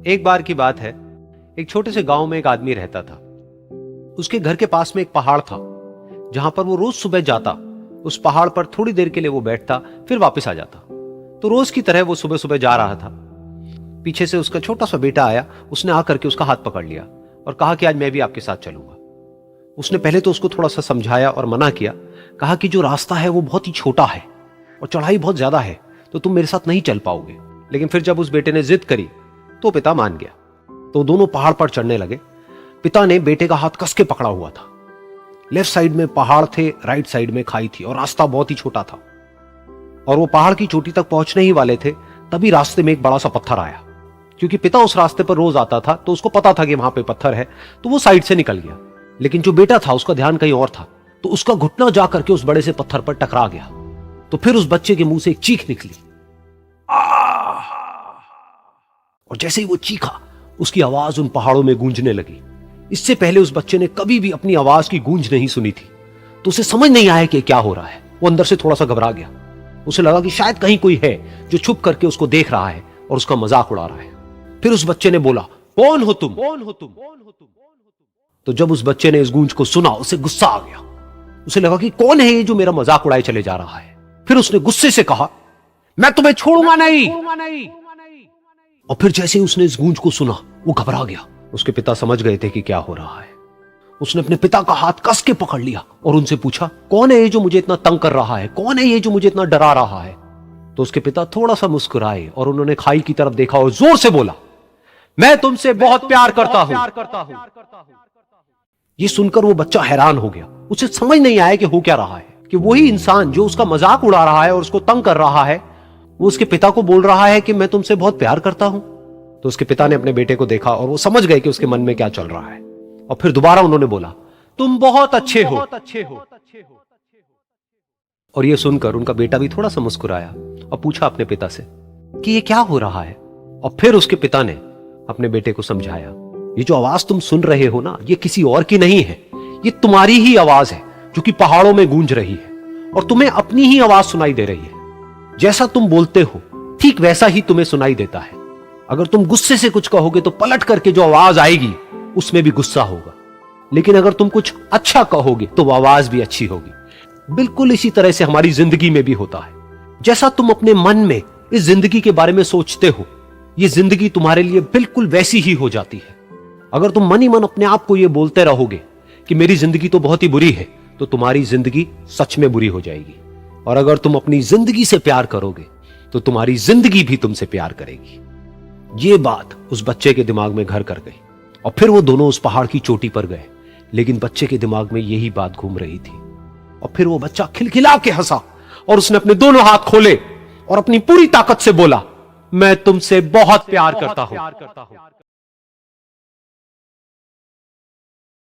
एक बार की बात है, एक छोटे से गांव में एक आदमी रहता था। उसके घर के पास में एक पहाड़ था, जहां पर वो रोज सुबह जाता। उस पहाड़ पर थोड़ी देर के लिए वो बैठता, फिर वापस आ जाता। तो रोज की तरह वो सुबह सुबह जा रहा था। पीछे से उसका छोटा सा बेटा आया। उसने आकर के उसका हाथ पकड़ लिया और कहा कि आज मैं भी आपके साथ चलूंगा। उसने पहले तो उसको थोड़ा सा समझाया और मना किया। कहा कि जो रास्ता है वो बहुत ही छोटा है और चढ़ाई बहुत ज्यादा है, तो तुम मेरे साथ नहीं चल पाओगे। लेकिन फिर जब उस बेटे ने जिद करी तो पिता मान गया। तो दोनों पहाड़ पर चढ़ने लगे। पिता ने बेटे का हाथ कस के पकड़ा हुआ था। लेफ्ट साइड में पहाड़ थे, राइट साइड में खाई थी और रास्ता बहुत ही छोटा था। और वो पहाड़ की चोटी तक पहुंचने ही वाले थे, तभी रास्ते में एक बड़ा सा पत्थर आया। क्योंकि पिता उस रास्ते पर रोज आता था, तो उसको पता था कि वहां पे पत्थर है, तो वो साइड से निकल गया। लेकिन जो बेटा था उसका ध्यान कहीं और था, तो उसका घुटना जा करके उस बड़े से पत्थर पर टकरा गया। तो फिर उस बच्चे के मुंह से एक चीख निकली। और जैसे ही वो चीखा, उसकी आवाज उन पहाड़ों में गूंजने लगी। इससे पहले उस बच्चे ने कभी भी अपनी आवाज की गूंज नहीं सुनी थी, तो उसे समझ नहीं आया कि क्या हो रहा है। वो अंदर से थोड़ा सा घबरा गया। उसे लगा कि शायद कहीं कोई है जो छुप करके उसको देख रहा है और उसका मजाक उड़ा रहा है। फिर उस बच्चे ने बोला, कौन हो तुम? कौन हो तुम? तो जब उस बच्चे ने इस गूंज को सुना, उसे गुस्सा आ गया। उसे लगा कि कौन है ये जो मेरा मजाक उड़ाए चले जा रहा है। फिर उसने गुस्से से कहा, मैं तुम्हें छोड़ूंगा नहीं। और फिर जैसे ही उसने इस गूंज को सुना, वो घबरा गया। उसके पिता समझ गए थे कि क्या हो रहा है। उसने अपने पिता का हाथ कस के पकड़ लिया और उनसे पूछा, कौन है ये जो मुझे इतना तंग कर रहा है? कौन है ये जो मुझे इतना डरा रहा है? तो उसके पिता थोड़ा सा मुस्कुराए और उन्होंने खाई की तरफ देखा और जोर से बोला, मैं तुमसे बहुत प्यार करता हूं। ये सुनकर वो बच्चा हैरान हो गया। उसे समझ नहीं आया कि हो क्या रहा है, कि वही इंसान जो उसका मजाक उड़ा रहा है और उसको तंग कर रहा है, वो उसके पिता को बोल रहा है कि मैं तुमसे बहुत प्यार करता हूं। तो उसके पिता ने अपने बेटे को देखा और वो समझ गए कि उसके मन में क्या चल रहा है। और फिर दोबारा उन्होंने बोला, तुम बहुत अच्छे हो। और ये सुनकर उनका बेटा भी थोड़ा सा मुस्कुराया और पूछा अपने पिता से कि ये क्या हो रहा है। और फिर उसके पिता ने अपने बेटे को समझाया, ये जो आवाज तुम सुन रहे हो ना, ये किसी और की नहीं है, ये तुम्हारी ही आवाज है जो कि पहाड़ों में गूंज रही है। और तुम्हें अपनी ही आवाज सुनाई दे रही है। जैसा तुम बोलते हो ठीक वैसा ही तुम्हें सुनाई देता है। अगर तुम गुस्से से कुछ कहोगे तो पलट करके जो आवाज आएगी उसमें भी गुस्सा होगा। लेकिन अगर तुम कुछ अच्छा कहोगे तो वो आवाज भी अच्छी होगी। बिल्कुल इसी तरह से हमारी जिंदगी में भी होता है। जैसा तुम अपने मन में इस जिंदगी के बारे में सोचते हो, ये जिंदगी तुम्हारे लिए बिल्कुल वैसी ही हो जाती है। अगर तुम मन ही मन अपने आप को ये बोलते रहोगे कि मेरी जिंदगी तो बहुत ही बुरी है, तो तुम्हारी जिंदगी सच में बुरी हो जाएगी। और अगर तुम अपनी जिंदगी से प्यार करोगे तो तुम्हारी जिंदगी भी तुमसे प्यार करेगी। ये बात उस बच्चे के दिमाग में घर कर गई और फिर वो दोनों उस पहाड़ की चोटी पर गए। लेकिन बच्चे के दिमाग में यही बात घूम रही थी। और फिर वो बच्चा खिलखिला के हंसा और उसने अपने दोनों हाथ खोले और अपनी पूरी ताकत से बोला, मैं तुमसे बहुत प्यार करता हूं।